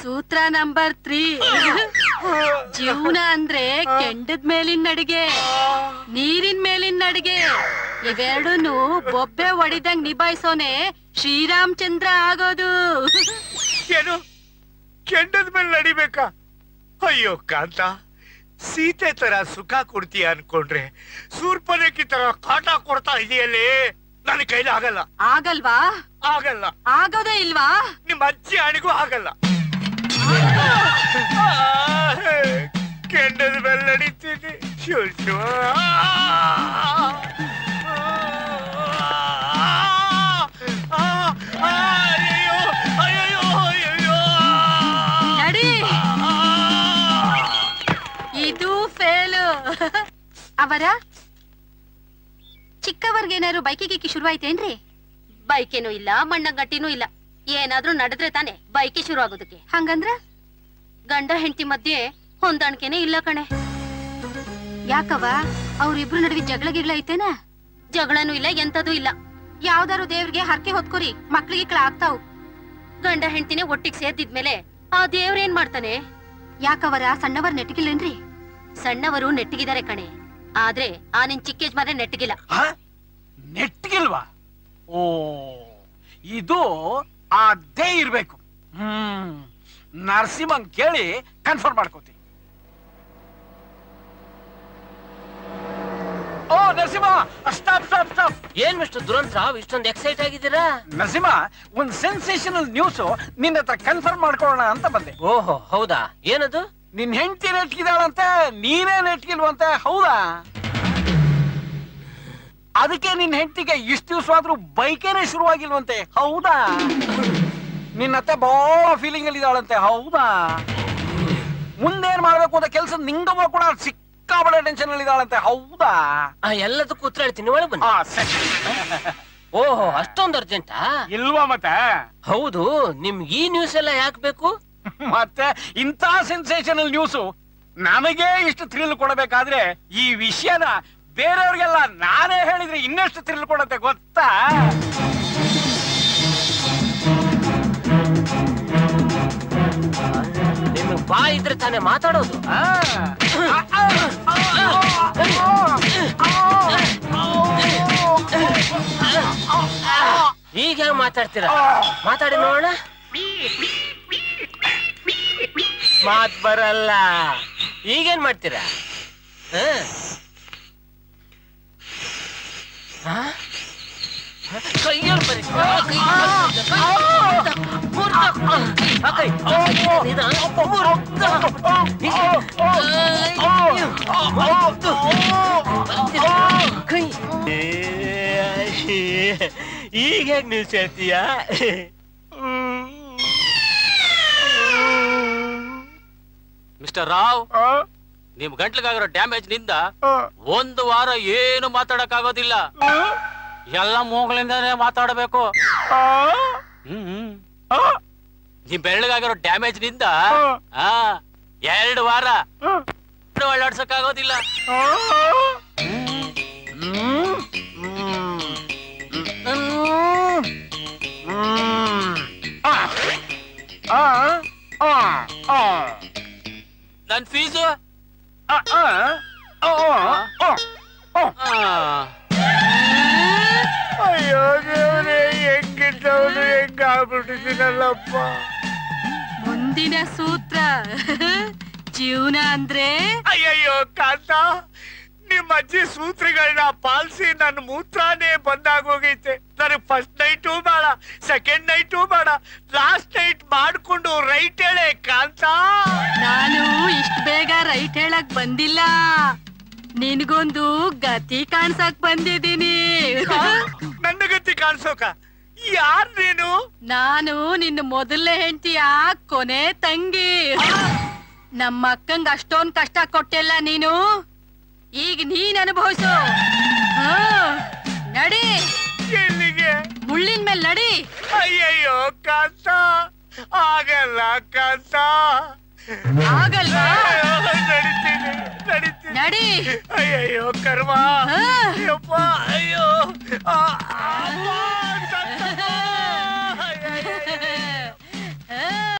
ಸೂತ್ರ ನಂಬರ್ 3. ಜೀವನ ಅಂದ್ರೆ ಕೆಂಡದ ಮೇಲಿನ ಅಡಿಗೆ, ನೀರಿನ ಮೇಲಿನ ಅಡಿಗೆ. ಇವೆರಡೂನು ಬೊಬ್ಬೆ ಹೊಡಿದಂಗ್ ನಿಭಾಯಿಸೋನೆ ಶ್ರೀರಾಮಚಂದ್ರ ಆಗೋದು. ಏನು ಕೆಂಡದ ಮೇಲೆ ನಡಿಬೇಕಾ? ಅಯ್ಯೋ ಕಾಂತ, ಸೀತೆ ತರ ಸುಖ ಕೊಡ್ತೀಯ ಅನ್ಕೊಂಡ್ರೆ ಸೂರ್ಪನೇಕಿ ತರ ಕಾಟ ಕೊಡ್ತಾ ಇದೆಯಲ್ಲೇ. ನನ್ನ ಕೈಲಿ ಆಗಲ್ಲ. ಆಗಲ್ವಾ? ಆಗಲ್ಲ. ಆಗೋದೇ ಇಲ್ವಾ? ನಿಮ್ಮ ಅಜ್ಜಿ ಅಣಿಗೂ ಆಗಲ್ಲ. ಕೆಂಡದ ಮೇಲೆ ನಡೀತೀನಿ. ಶಿವ ಶಿವ. ಅಯ್ಯೋ ಅಯ್ಯೋ ಅಯ್ಯೋ. ನಡಿ. ಇದು ಫೇಲು. ಅವರ ಚಿಕ್ಕವರ್ಗೇನಾದ್ರು ಬೈಕಿಗೆ ಶುರುವಾಯ್ತೇನ್ರಿ? ಬೈಕೇನೂ ಇಲ್ಲ, ಮಣ್ಣ ಗಟ್ಟಿನೂ ಇಲ್ಲ. ಏನಾದ್ರೂ ನಡೆದ್ರೆ ತಾನೆ ಬೈಕಿ ಶುರು ಆಗೋದಕ್ಕೆ. ಹಂಗಂದ್ರ ಗಂಡ ಹೆಂಡತಿ ಮಧ್ಯೆ ಹೊಂದಾಣಿಕೆನೇ ಇಲ್ಲ ಕಣೆ. ಯಾಕವ? ಅವ್ರಿಬ್ರು ನಡುವೆ ಜಗಳ ಗಿಗ್ಳ ಐತೇನ? ಜಗಳನೂ ಇಲ್ಲ, ಎಂತದೂ ಇಲ್ಲ. ಯಾವ್ದಾರು ದೇವ್ರಿಗೆ ಹರಕೆ ಹೊತ್ಕೊರಿ, ಮಕ್ಳಿಗೆ ಆಗ್ತಾವ್. ಗಂಡ ಹೆಂಡತಿನೇ ಒಟ್ಟಿಗೆ ಸೇರ್ದಿದ್ಮೇಲೆ ಆ ದೇವ್ರ ಏನ್ ಮಾಡ್ತಾನೆ? ಯಾಕವರ ಸಣ್ಣವರ್ ನೆಟ್ಟಿಗಿಲ್ಲೇನ್ರಿ? ಸಣ್ಣವರು ನೆಟ್ಟಿಗಿದ್ದಾರೆ ಕಣೆ, ಆದ್ರೆ ಆ ನಿನ್ ಚಿಕ್ಕ ಯಜಮಾನ್ರೆ ನೆಟ್ಟಿಗಿಲ್ಲ. ನೆಟ್ಟಿಗಿಲ್ವಾ? ಓ, ಇದು ಅದೇ ಇರ್ಬೇಕು. ನರಸಿಂಹನ್ ಕೇಳಿ ಕನ್ಫರ್ಮ್ ಮಾಡ್ಕೋತೀನಿ. ಓ ನರಸಿಂಹ, ಸ್ಟಾಪ್ ಸ್ಟಾಪ್ ಸ್ಟಾಪ್. ಏನ್ ಮಿಸ್ಟರ್ ದುರಂತ ರಾವ್ ಇಷ್ಟೊಂದು ಎಕ್ಸೈಟ್ ಆಗಿದ್ದೀರಾ? ನರಸಿಂಹ, ಒಂದ್ ಸೆನ್ಸೇಷನಲ್ ನ್ಯೂಸ್ ನಿನ್ನ ಹತ್ರ ಕನ್ಫರ್ಮ್ ಮಾಡ್ಕೊಳ್ಳೋಣ ಅಂತ ಬಂದೆ. ಓಹೋ, ಹೌದಾ? ಏನದು? ನಿನ್ ಹೆಂಡತಿ ನೆಟ್ಗಿದಾಳಂತೆ, ನೀನೇ ನೆಟ್ಗಿಲ್ವಂತೆ, ಹೌದಾ? ಅದಕ್ಕೆ ನಿನ್ ಹೆಂಡತಿಗೆ ಇಷ್ಟು ದಿವಸವಾದ್ರೂ ಬೈಕೇನೆ ಶುರುವಾಗಿಲ್ವಂತೆ, ಹೌದಾ? ನಿನ್ನತ್ತೆ ಬಹಳ ಫೀಲಿಂಗ್ ಅಲ್ಲಿ ಇದ್ದಾಳಂತೆ, ಹೌದಾ? ಮುಂದೇನ್ ಮಾಡ್ಬೇಕು ಅಂತ ಕೆಲಸ ನಿಂಗಮ್ಮ ಕೂಡ ಸಿಕ್ಕಾಬಳೆ ಟೆನ್ಷನ್ ಅಲ್ಲಿ ಇದ್ದಾಳಂತೆ, ಹೌದಾ? ಎಲ್ಲದಕ್ಕೂ ಉತ್ತರ ಹೇಳ್ತೀನಿ, ಒಳಗೆ ಬನ್ನಿ. ಓಹೋ, ಅಷ್ಟೊಂದು ಅರ್ಜೆಂಟಾ? ಇಲ್ವಾ ಮತ್ತೆ? ಹೌದು, ನಿಮ್ಗೆ ಈ ನ್ಯೂಸ್ ಎಲ್ಲ ಯಾಕೆ ಬೇಕು? ಮತ್ತೆ ಇಂಥ ಸೆನ್ಸೇಷನಲ್ ನ್ಯೂಸ್ ನಮಗೆ ಇಷ್ಟು ಥ್ರಿಲ್ ಕೊಡಬೇಕಾದ್ರೆ ಈ ವಿಷಯನ ಬೇರೆಯವ್ರಿಗೆಲ್ಲ ನಾನೇ ಹೇಳಿದ್ರೆ ಇನ್ನೆಷ್ಟು ಥ್ರಿಲ್ ಕೊಡುತ್ತೆ ಗೊತ್ತಾ? ನಿಮ್ಗೆ ಬಾ ಇದ್ರೆ ತಾನೇ ಮಾತಾಡೋದು. ಈಗ ಮಾತಾಡ್ತೀರಾ? ಮಾತಾಡಿ ನೋಡೋಣ. ಮಾತ್ ಬರಲ್ಲ. ಈಗೇನ್ ಮಾಡ್ತೀರಾ? ಕೈಯಲ್ಲಿ ಬರೀ ಈಗ ಹೇಗ್ ನ್ಯೂಸ್ ಹೇಳ್ತೀಯಾ? ಮಿಸ್ಟರ್ ರಾವ್, ನಿಮ್ ಗಂಟ್ಲಿಗಾಗಿರೋ ಡ್ಯಾಮೇಜ್ ನಿಂದ ಒಂದು ವಾರ ಏನು ಮಾತಾಡಕ್ ಆಗೋದಿಲ್ಲ. ಎಲ್ಲ ಮೂಗ್ಲಿಂದಾನೇ ಮಾತಾಡಬೇಕು. ನಿಮ್ ಬೆರಳಿಗಾಗಿರೋ ಡ್ಯಾಮೇಜ್ ನಿಂದ 2 ವಾರ ಓಡಾಡ್ಸಕ್ ಆಗೋದಿಲ್ಲ. ನನ್ ಫೀಸು ಅಯ್ಯೋ ದೇವ್ರೆ, ಹೆಂಗಿದ್ದವನು ಹೆಂಗಾಗ್ಬಿಟ್ಟಿದ್ದೀನಲ್ಲಪ್ಪ. ಮುಂದಿನ ಸೂತ್ರ ಜೀವನ ಅಂದ್ರೆ. ಅಯ್ಯಯ್ಯೋ ಕಾಂತ, ನಿಮ್ಮ ಅಜ್ಜಿ ಸೂತ್ರಗಳನ್ನ ಪಾಲಿಸಿ ನನ್ನ ಮೂತ್ರನೇ ಬಂದಾಗೋಗೈತೆ. ನನಗೆ ಫಸ್ಟ್ ನೈಟು ಬೇಡ, ಸೆಕೆಂಡ್ ನೈಟು ಬೇಡ, ಲಾಸ್ಟ್ ನೈಟ್ ಮಾಡ್ಕೊಂಡು ರೈಟ್ ಹೇಳೆ ಕಾಂತ. ನಾನು ಇಷ್ಟ ಬೇಗ ರೈಟ್ ಹೇಳಕ್ ಬಂದಿಲ್ಲ, ನಿನ್ಗೊಂದು ಗತಿ ಕಾಣ್ಸಕ್ ಬಂದಿದ್ದೀನಿ. ನನ್ನ ಗತಿ ಕಾಣ್ಸೋಕ? ಯಾರ್ ನೀನು? ನಾನು ನಿನ್ನ ಮೊದಲನೇ ಹೆಂಡತಿಯ ಕೊನೆ ತಂಗಿ. ನಮ್ಮ ಅಕ್ಕಂಗ ಅಷ್ಟೊಂದ್ ಕಷ್ಟ ಕೊಟ್ಟಿಲ್ಲ ನೀನು, ಈಗ ನೀನ್ ಅನುಭವಿಸು. ನಡಿ. ಎಲ್ಲಿಗೆ? ಮುಳ್ಳಿನ ಮೇಲೆ ನಡಿ. ಅಯ್ಯಯ್ಯೋ ಕಾಂತ, ಆಗಲ್ಲ ಕಾಂತ. ಆಗಲ್ವಾ? ನಡಿತೀನಿ ನಡಿತೀನಿ. ನಡಿ. ಅಯ್ಯಯ್ಯೋ ಕರ್ಮ. ಅಯ್ಯಪ್ಪ, ಅಯ್ಯೋ.